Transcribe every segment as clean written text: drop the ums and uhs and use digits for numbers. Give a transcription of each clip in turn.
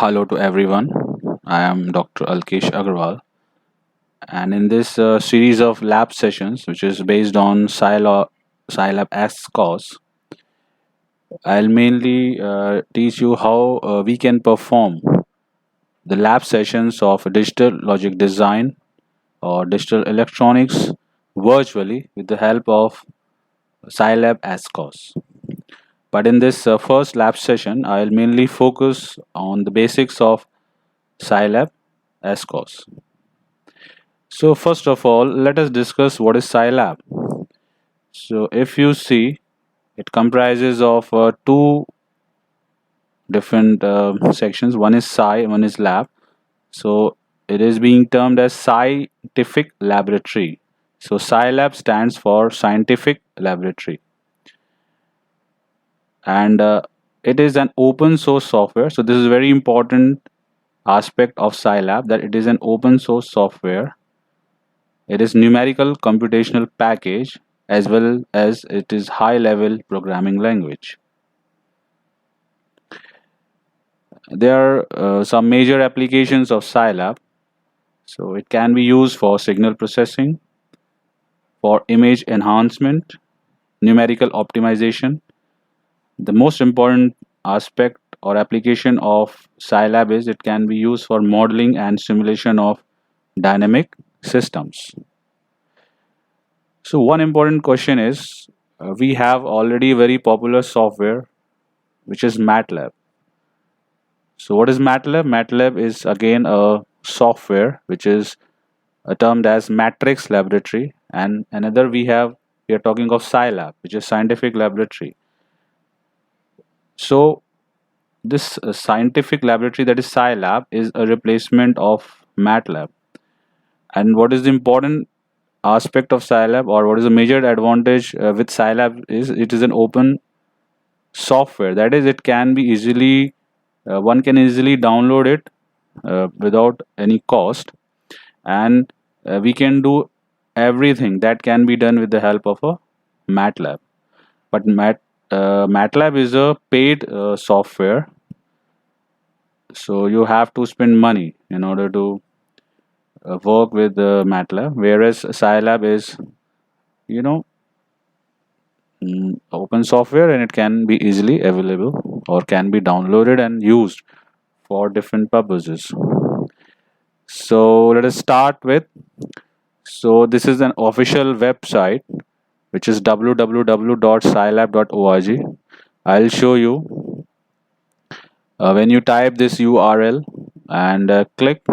Hello to everyone. I am Dr. Alkesh Agarwal, and in this series of lab sessions, which is based on Scilab S course, I'll mainly teach you how we can perform the lab sessions of digital logic design or digital electronics virtually with the help of Scilab S course. But in this first lab session, I'll mainly focus on the basics of Scilab S course. So first of all, let us discuss what is Scilab. So if you see, it comprises of two different sections. One is Sci, one is Lab. So it is being termed as Scientific Laboratory. So Scilab stands for Scientific Laboratory, and it is an open source software. So this is a very important aspect of Scilab, that it is an open source software. It is numerical computational package as well as it is high level programming language. There are some major applications of Scilab. So it can be used for signal processing, for image enhancement, numerical optimization. The most important aspect or application of Scilab is it can be used for modeling and simulation of dynamic systems. So one important question is we have already very popular software which is MATLAB. So what is MATLAB? MATLAB is again a software which is termed as Matrix Laboratory, and another we are talking of Scilab, which is Scientific Laboratory. So this scientific laboratory, that is Scilab, is a replacement of MATLAB. And what is the important aspect of Scilab, or what is the major advantage with Scilab, is it is an open software. That is, it can be easily one can easily download it without any cost, and we can do everything that can be done with the help of a MATLAB. But MATLAB is a paid software, so you have to spend money in order to work with MATLAB, whereas Scilab is, you know, open software, and it can be easily available or can be downloaded and used for different purposes. So let us start with, so this is an official website which is www.scilab.org. I'll show you when you type this URL and click,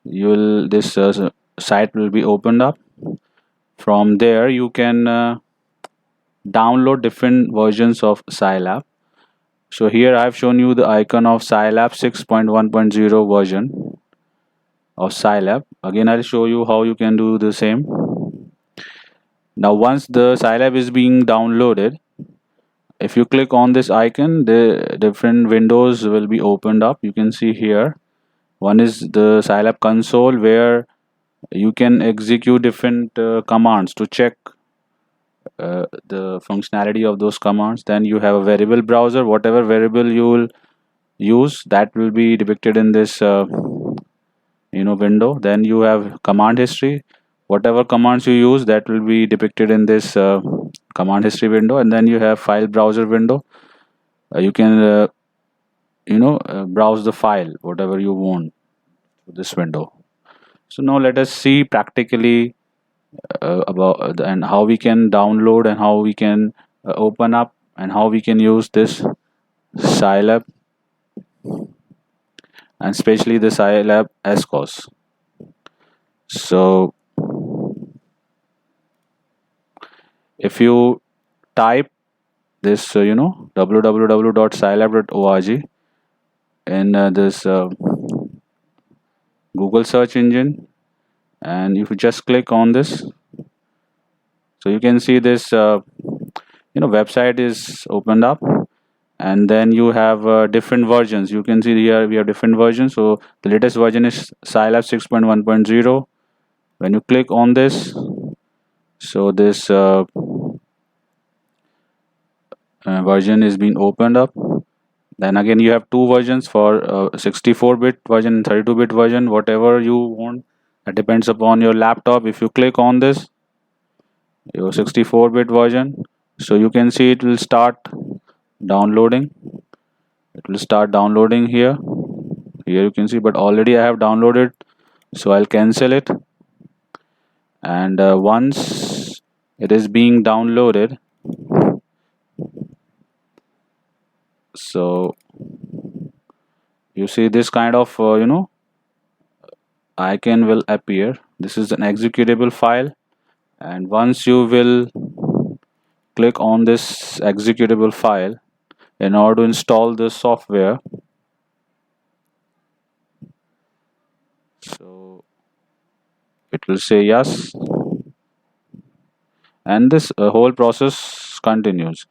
you will this site will be opened up. From there you can download different versions of Scilab. So here I've shown you the icon of Scilab 6.1.0 version of Scilab. Again, I'll show you how you can do the same. Now once the Scilab is being downloaded, if you click on this icon, the different windows will be opened up. You can see here, one is the Scilab console, where you can execute different commands to check the functionality of those commands. Then you have a variable browser. Whatever variable you will use, that will be depicted in this window. Then you have command history. Whatever commands you use, that will be depicted in this command history window. And then you have file browser window. You can browse the file whatever you want to this window. So now let us see practically about and how we can download and how we can open up and how we can use this Scilab, and especially the Scilab S course. So if you type this www.scilab.org in this Google search engine, and if you just click on this, so you can see this website is opened up, and then you have different versions. You can see here we have different versions. So the latest version is Scilab 6.1.0. When you click on this, so this version is being opened up. Then again, you have two versions for 64-bit version and 32-bit version, whatever you want. That depends upon your laptop. If you click on this, your 64-bit version, so you can see it will start downloading. It will start downloading here. Here you can see, but already I have downloaded, so I'll cancel it. And once it is being downloaded, so you see this kind of icon will appear. This is an executable file, and once you will click on this executable file in order to install the software, so it will say yes, and this whole process continues.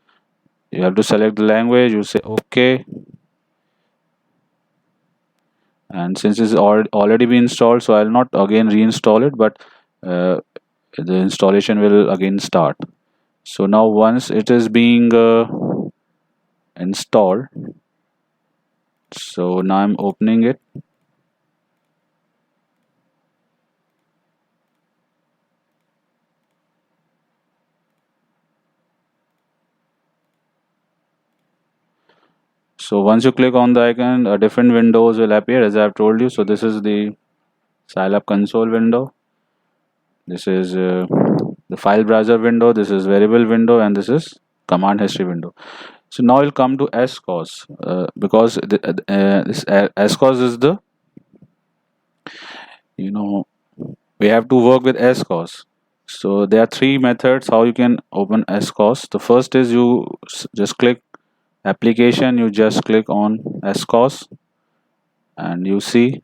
You have to select the language, you say okay, and since it's already been installed, so I'll not again reinstall it, but uh, the installation will again start. So now once it is being installed, so now I'm opening it. So once you click on the icon, different windows will appear as I've told you. So this is the Scilab console window, this is the file browser window, this is variable window, and this is command history window. So now we'll come to SCOS, because this SCOS is the, you know, we have to work with SCOS. So there are three methods how you can open SCOS. The first is you just click application, you just click on SCOS, and you see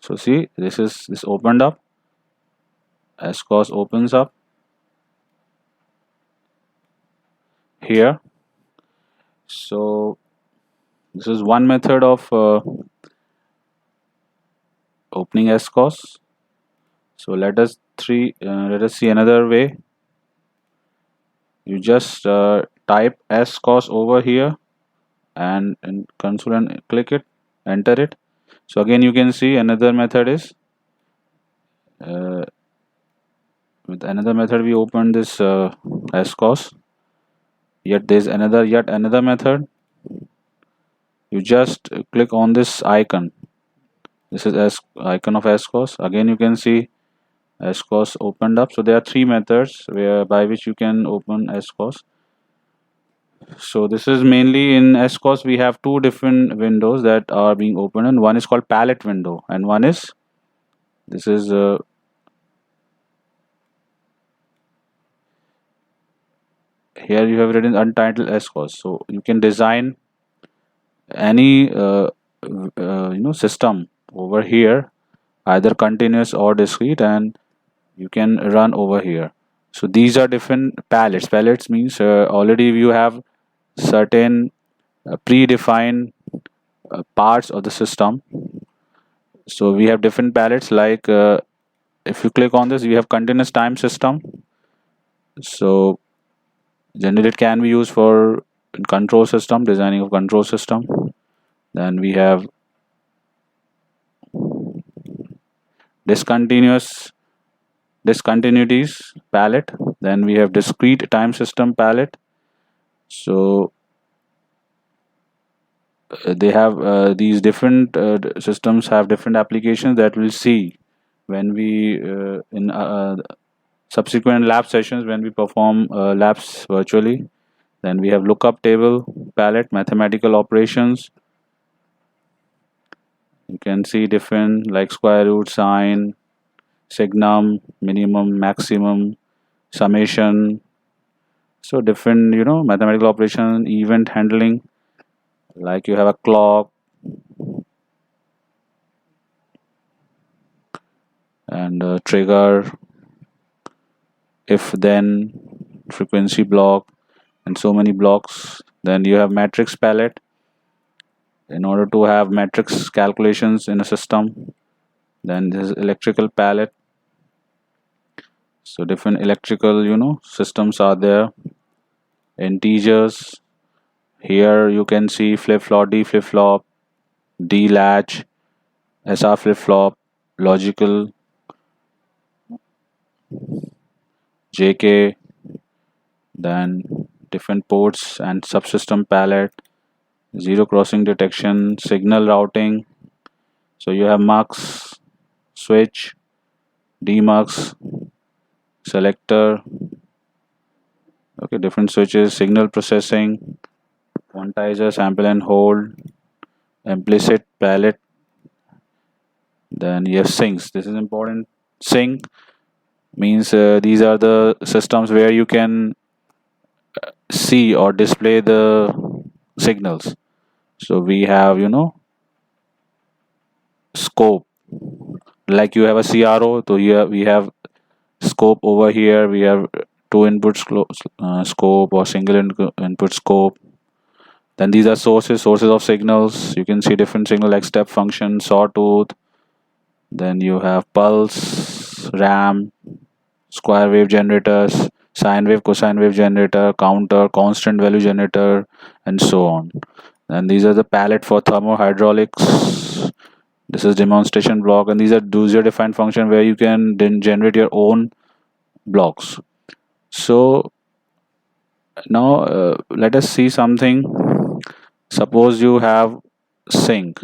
so see this opened up, SCOS opens up here. So this is one method of opening SCOS. So let us see another way. You just type SCOS over here and in console and click it, enter it. So again you can see another method is uh, with another method we open this SCOS. Yet yet another method. You just click on this icon. This is icon of SCOS. Again you can see SCOS opened up. So there are three methods by which you can open SCOS. So this is mainly in SCOS we have two different windows that are being opened, and one is called palette window and one is this is here you have written untitled SCOS. So you can design any system over here, either continuous or discrete, and you can run over here. So these are different palettes. Palettes means already you have certain predefined parts of the system. So we have different palettes, like if you click on this you have continuous time system. So generally it can be used for control system, designing of control system. Then we have discontinuities palette. Then we have discrete time system palette. So they have these different systems have different applications that we'll see when we in subsequent lab sessions when we perform labs virtually. Then we have lookup table palette, mathematical operations. You can see different like square root, sine, signum, minimum, maximum, summation. So different mathematical operation, event handling, like you have a clock and trigger, if then, frequency block, and so many blocks. Then you have matrix palette in order to have matrix calculations in a system. Then this is electrical palette. So different electrical, systems are there. Integers. Here you can see flip flop, D flip flop, D latch, SR flip flop, logical, JK, then different ports and subsystem palette, zero crossing detection, signal routing. So you have mux, switch, demux, selector, okay, different switches, signal processing, quantizer, sample and hold, implicit palette. Then you have sinks. This is important. Sync means these are the systems where you can see or display the signals. So we have, scope. Like you have a CRO, so we have scope over here. We have two input scope or single input scope. Then these are sources of signals. You can see different signal like step function, sawtooth. Then you have pulse, RAM, square wave generators, sine wave, cosine wave generator, counter, constant value generator, and so on. And these are the palette for thermohydraulics. This is demonstration block, and these are user defined function where you can then generate your own blocks. So now let us see something. Suppose you have sink.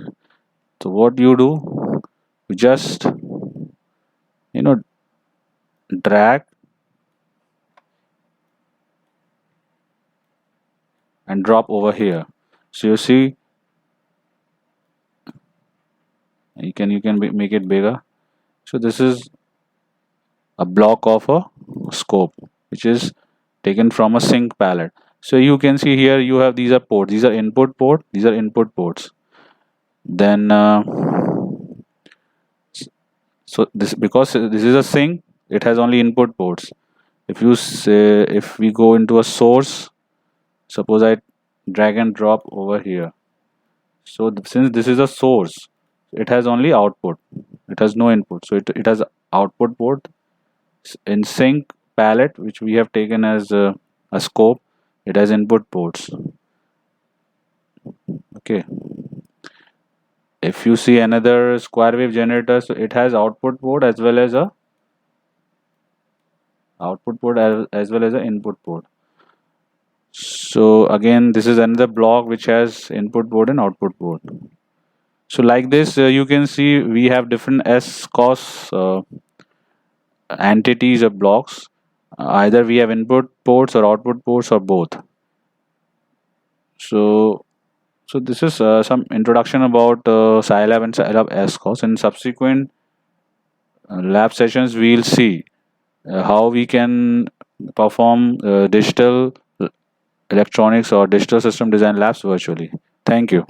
So what you do? You just drag and drop over here. So you see, make it bigger. So this is a block of a scope which is taken from a sync palette. So you can see here you have these are ports. These are input port. These are input ports. Then so this, because this is a sync, it has only input ports. If we go into a source, suppose I drag and drop over here. So since this is a source, it has only output. It has no input. So it has output port. In sync palette, which we have taken as a scope, it has input ports. Okay. If you see another square wave generator, so it has output port as well as a as well as an input port. So again, this is another block which has input port and output port. So like this, you can see we have different SCOS entities or blocks. Either we have input ports or output ports or both. So this is some introduction about Scilab and Scilab SCOS. In subsequent lab sessions, we'll see how we can perform digital electronics or digital system design labs virtually. Thank you.